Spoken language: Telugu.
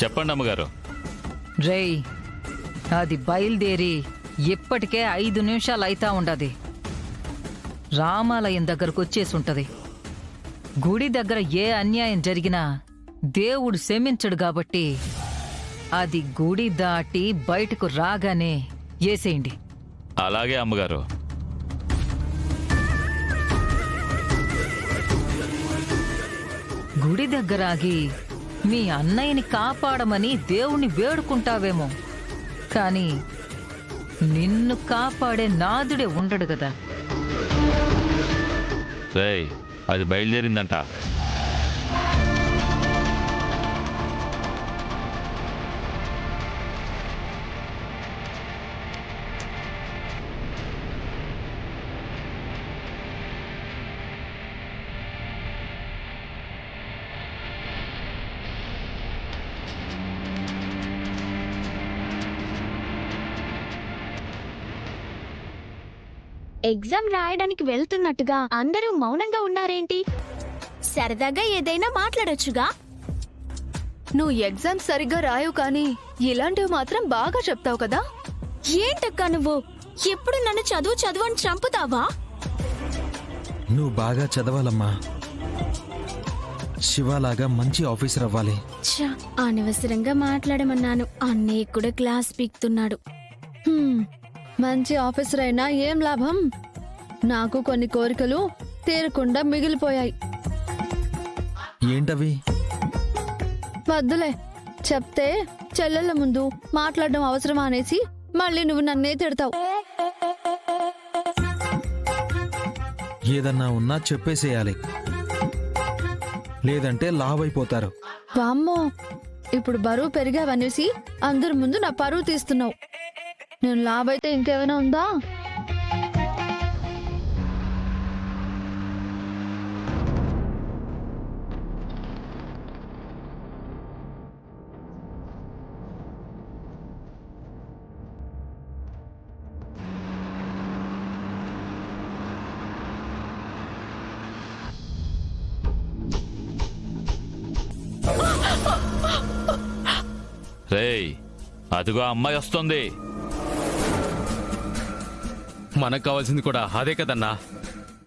చెప్పండి అమ్మగారు. రేయ్, అది బయలుదేరి ఇప్పటికే 5 నిమిషాలు అయితా ఉండది. రామాలయం దగ్గరకు వచ్చేసుంటది. గుడి దగ్గర ఏ అన్యాయం జరిగినా దేవుడు క్షమించడు కాబట్టి అది గుడి దాటి బయటకు రాగానే ఏసేయండి. అలాగే అమ్మగారు. గుడి దగ్గర ఆగి మీ అన్నయ్యని కాపాడమని దేవుణ్ణి వేడుకుంటావేమో, కానీ నిన్ను కాపాడే నాదుడే ఉండడు కదా. రేయ్, అది బయలుదేరిందంట. ఎగ్జామ్ రాయడానికి వెళ్తున్నట్టుగా అందరూ మౌనంగా ఉన్నారేంటి? సరదాగా ఏదైనా మాట్లాడొచ్చుగా. నువ్వు ఎగ్జామ్ సరిగ్గా రాయవు కానీ ఇలాంటివి మాత్రం బాగా చెప్తావు కదా. ఏంటక్కా నువ్వు ఎప్పుడు నన్ను చదువు చదువు అని చంపుతావా? నువ్వు బాగా చదవాలమ్మా. శివలాగా మంచి ఆఫీసర్ అవ్వాలి. అనవసరంగా మాట్లాడమన్నాను. అన్నయ్య కూడా క్లాస్ పీక్తున్నాడు. మంచి ఆఫీసర్ అయినా ఏం లాభం? నాకు కొన్ని కోరికలు తీరకుండా మిగిలిపోయాయి. ఏంటవి? వద్దులే, చెప్తే చెల్లెళ్ళ ముందు మాట్లాడడం అవసరమా అనేసి మళ్ళీ నువ్వు నన్నే తిడతావు. ఏదన్నా ఉన్నా చెప్పేసేయాలి, లేదంటే లావైపోతారు. వామ్మో, ఇప్పుడు బరువు పెరిగావనేసి అందరి ముందు నా పరువు తీస్తున్నావు. నేను లాభైతే ఇంకేమైనా ఉందా? రేయ్, అదిగో అమ్మాయి వస్తుంది. మనకు కావాల్సింది కూడా అదే కదన్నా.